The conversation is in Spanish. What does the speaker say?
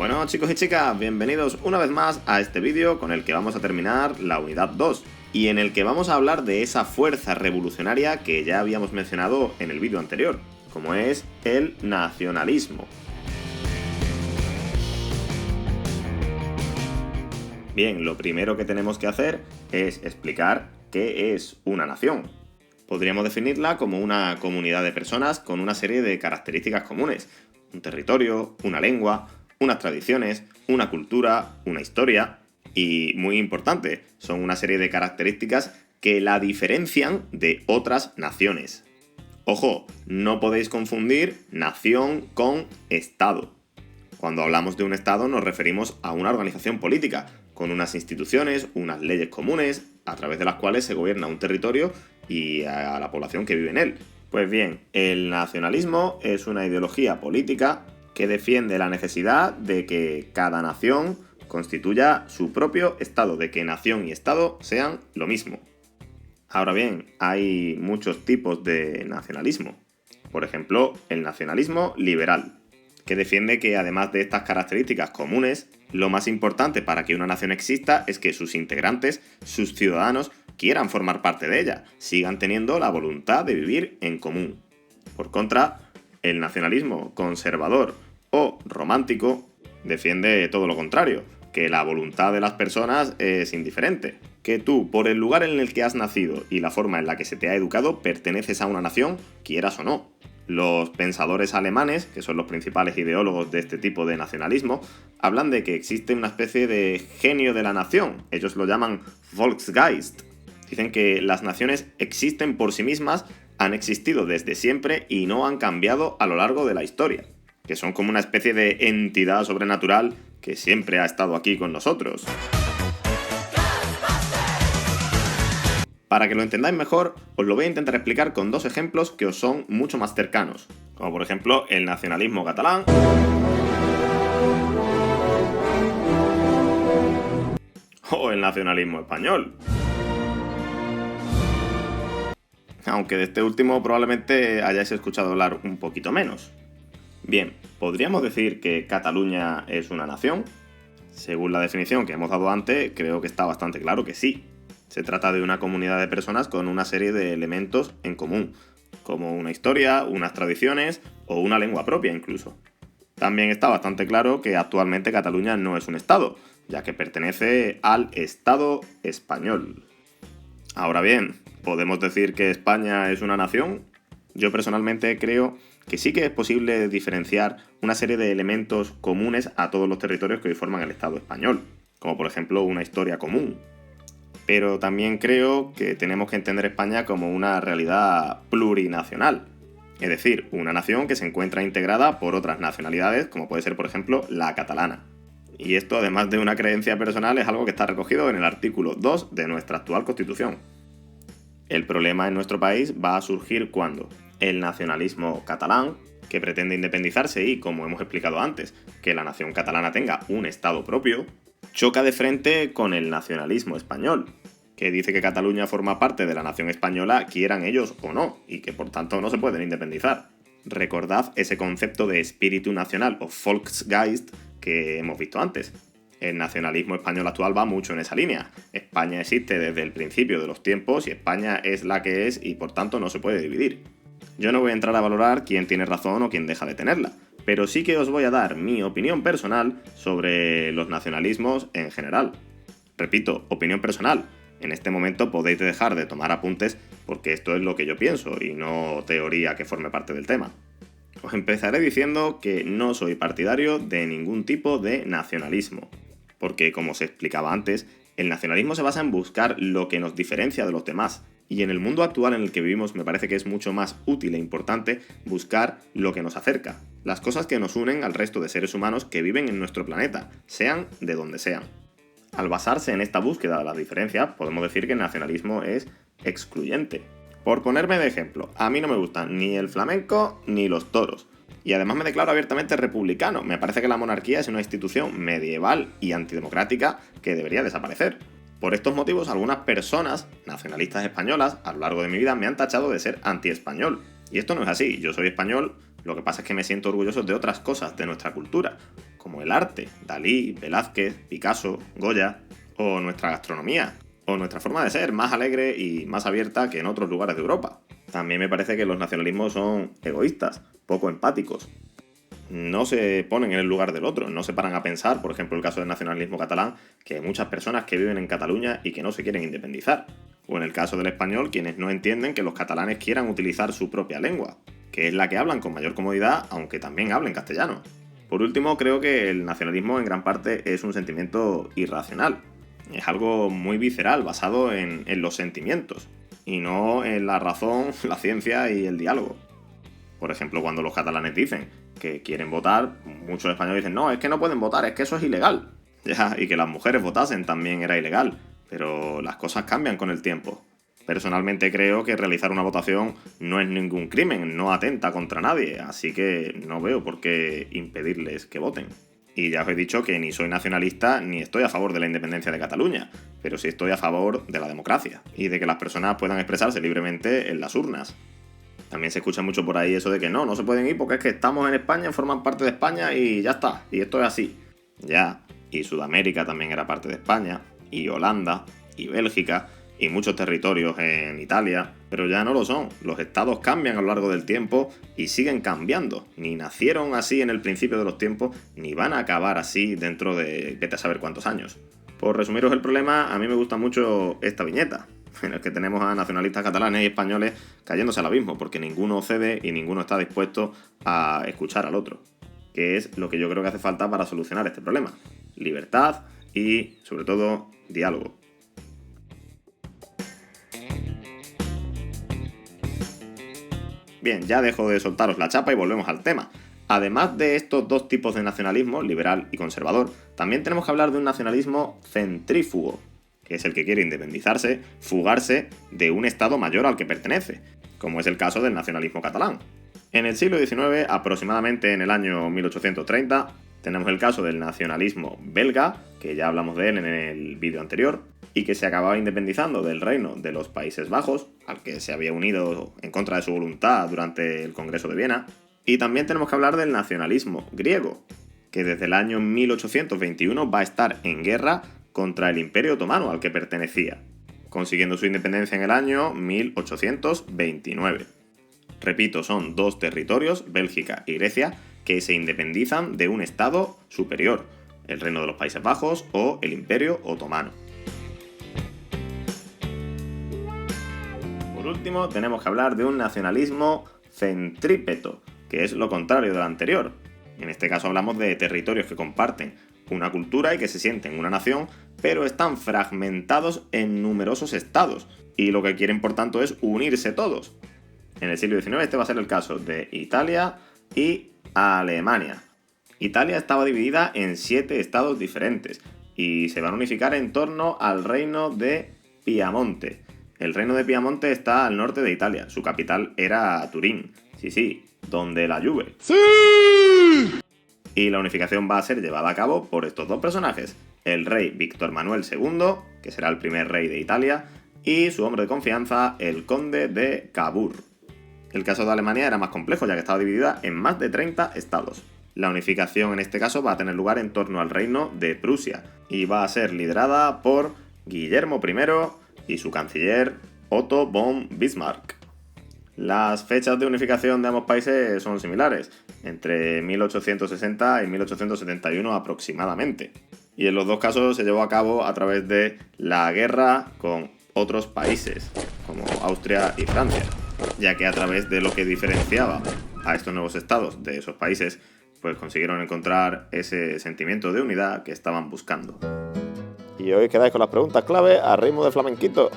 Bueno, chicos y chicas, bienvenidos una vez más a este vídeo con el que vamos a terminar la unidad 2 y en el que vamos a hablar de esa fuerza revolucionaria que ya habíamos mencionado en el vídeo anterior, como es el nacionalismo. Bien, lo primero que tenemos que hacer es explicar qué es una nación. Podríamos definirla como una comunidad de personas con una serie de características comunes: un territorio, una lengua, unas tradiciones, una cultura, una historia y, muy importante, son una serie de características que la diferencian de otras naciones. Ojo, no podéis confundir nación con Estado. Cuando hablamos de un Estado nos referimos a una organización política, con unas instituciones, unas leyes comunes, a través de las cuales se gobierna un territorio y a la población que vive en él. Pues bien, el nacionalismo es una ideología política que defiende la necesidad de que cada nación constituya su propio Estado, de que nación y Estado sean lo mismo. Ahora bien, hay muchos tipos de nacionalismo. Por ejemplo, el nacionalismo liberal, que defiende que además de estas características comunes, lo más importante para que una nación exista es que sus integrantes, sus ciudadanos, quieran formar parte de ella, sigan teniendo la voluntad de vivir en común. Por contra, el nacionalismo conservador o romántico defiende todo lo contrario, que la voluntad de las personas es indiferente, que tú, por el lugar en el que has nacido y la forma en la que se te ha educado, perteneces a una nación, quieras o no. Los pensadores alemanes, que son los principales ideólogos de este tipo de nacionalismo, hablan de que existe una especie de genio de la nación. Ellos lo llaman Volksgeist. Dicen que las naciones existen por sí mismas, han existido desde siempre y no han cambiado a lo largo de la historia, que son como una especie de entidad sobrenatural que siempre ha estado aquí con nosotros. Para que lo entendáis mejor, os lo voy a intentar explicar con dos ejemplos que os son mucho más cercanos, como por ejemplo el nacionalismo catalán o el nacionalismo español. Aunque de este último probablemente hayáis escuchado hablar un poquito menos. Bien, ¿podríamos decir que Cataluña es una nación? Según la definición que hemos dado antes, creo que está bastante claro que sí. Se trata de una comunidad de personas con una serie de elementos en común, como una historia, unas tradiciones o una lengua propia incluso. También está bastante claro que actualmente Cataluña no es un estado, ya que pertenece al Estado español. Ahora bien, ¿podemos decir que España es una nación? Yo personalmente creo que sí que es posible diferenciar una serie de elementos comunes a todos los territorios que hoy forman el Estado español, como por ejemplo una historia común. Pero también creo que tenemos que entender España como una realidad plurinacional, es decir, una nación que se encuentra integrada por otras nacionalidades, como puede ser por ejemplo la catalana. Y esto, además de una creencia personal, es algo que está recogido en el artículo 2 de nuestra actual Constitución. El problema en nuestro país va a surgir cuando el nacionalismo catalán, que pretende independizarse y, como hemos explicado antes, que la nación catalana tenga un estado propio, choca de frente con el nacionalismo español, que dice que Cataluña forma parte de la nación española, quieran ellos o no, y que por tanto no se pueden independizar. Recordad ese concepto de espíritu nacional o Volksgeist que hemos visto antes. El nacionalismo español actual va mucho en esa línea. España existe desde el principio de los tiempos y España es la que es y por tanto no se puede dividir. Yo no voy a entrar a valorar quién tiene razón o quién deja de tenerla, pero sí que os voy a dar mi opinión personal sobre los nacionalismos en general. Repito, opinión personal. En este momento podéis dejar de tomar apuntes porque esto es lo que yo pienso y no teoría que forme parte del tema. Os empezaré diciendo que no soy partidario de ningún tipo de nacionalismo, porque como os explicaba antes, el nacionalismo se basa en buscar lo que nos diferencia de los demás. Y en el mundo actual en el que vivimos me parece que es mucho más útil e importante buscar lo que nos acerca, las cosas que nos unen al resto de seres humanos que viven en nuestro planeta, sean de donde sean. Al basarse en esta búsqueda de las diferencias, podemos decir que el nacionalismo es excluyente. Por ponerme de ejemplo, a mí no me gustan ni el flamenco ni los toros. Y además me declaro abiertamente republicano. Me parece que la monarquía es una institución medieval y antidemocrática que debería desaparecer. Por estos motivos, algunas personas nacionalistas españolas a lo largo de mi vida me han tachado de ser anti-español. Y esto no es así. Yo soy español, lo que pasa es que me siento orgulloso de otras cosas de nuestra cultura, como como el arte, Dalí, Velázquez, Picasso, Goya, o nuestra gastronomía, o nuestra forma de ser, más alegre y más abierta que en otros lugares de Europa. También me parece que los nacionalismos son egoístas, poco empáticos. No se ponen en el lugar del otro, no se paran a pensar, por ejemplo, el caso del nacionalismo catalán, que hay muchas personas que viven en Cataluña y que no se quieren independizar. O en el caso del español, quienes no entienden que los catalanes quieran utilizar su propia lengua, que es la que hablan con mayor comodidad, aunque también hablen castellano. Por último, creo que el nacionalismo en gran parte es un sentimiento irracional. Es algo muy visceral, basado en los sentimientos, y no en la razón, la ciencia y el diálogo. Por ejemplo, cuando los catalanes dicen que quieren votar, muchos españoles dicen, no, es que no pueden votar, es que eso es ilegal. Ya, y que las mujeres votasen también era ilegal, pero las cosas cambian con el tiempo. Personalmente creo que realizar una votación no es ningún crimen, no atenta contra nadie, así que no veo por qué impedirles que voten. Y ya os he dicho que ni soy nacionalista ni estoy a favor de la independencia de Cataluña, pero sí estoy a favor de la democracia y de que las personas puedan expresarse libremente en las urnas. También se escucha mucho por ahí eso de que no se pueden ir porque es que estamos en España, forman parte de España y ya está, y esto es así. Ya, y Sudamérica también era parte de España, y Holanda, y Bélgica, y muchos territorios en Italia, pero ya no lo son. Los estados cambian a lo largo del tiempo y siguen cambiando. Ni nacieron así en el principio de los tiempos, ni van a acabar así dentro de vete a saber cuántos años. Por resumiros el problema, a mí me gusta mucho esta viñeta, en el que tenemos a nacionalistas catalanes y españoles cayéndose al abismo, porque ninguno cede y ninguno está dispuesto a escuchar al otro, que es lo que yo creo que hace falta para solucionar este problema. Libertad y, sobre todo, diálogo. Bien, ya dejo de soltaros la chapa y volvemos al tema. Además de estos dos tipos de nacionalismo, liberal y conservador, también tenemos que hablar de un nacionalismo centrífugo, que es el que quiere independizarse, fugarse de un estado mayor al que pertenece, como es el caso del nacionalismo catalán. En el siglo XIX, aproximadamente en el año 1830, tenemos el caso del nacionalismo belga, que ya hablamos de él en el vídeo anterior, y que se acababa independizando del reino de los Países Bajos, al que se había unido en contra de su voluntad durante el Congreso de Viena. Y también tenemos que hablar del nacionalismo griego, que desde el año 1821 va a estar en guerra contra el Imperio Otomano al que pertenecía, consiguiendo su independencia en el año 1829. Repito, son dos territorios, Bélgica y Grecia, que se independizan de un estado superior, el Reino de los Países Bajos o el Imperio Otomano. Por último, tenemos que hablar de un nacionalismo centrípeto, que es lo contrario del anterior. En este caso hablamos de territorios que comparten una cultura y que se sienten una nación, pero están fragmentados en numerosos estados, y lo que quieren por tanto es unirse todos. En el siglo XIX este va a ser el caso de Italia y Alemania. Italia estaba dividida en 7 estados diferentes, y se van a unificar en torno al reino de Piamonte. El reino de Piamonte está al norte de Italia, su capital era Turín, sí, donde la Juve. ¡Sí! Y la unificación va a ser llevada a cabo por estos dos personajes, el rey Víctor Manuel II, que será el primer rey de Italia, y su hombre de confianza, el conde de Cavour. El caso de Alemania era más complejo, ya que estaba dividida en más de 30 estados. La unificación en este caso va a tener lugar en torno al reino de Prusia, y va a ser liderada por Guillermo I y su canciller Otto von Bismarck. Las fechas de unificación de ambos países son similares, entre 1860 y 1871 aproximadamente. Y en los dos casos se llevó a cabo a través de la guerra con otros países, como Austria y Francia, ya que a través de lo que diferenciaba a estos nuevos estados de esos países, pues consiguieron encontrar ese sentimiento de unidad que estaban buscando. Y hoy quedáis con las preguntas clave a ritmo de flamenquito.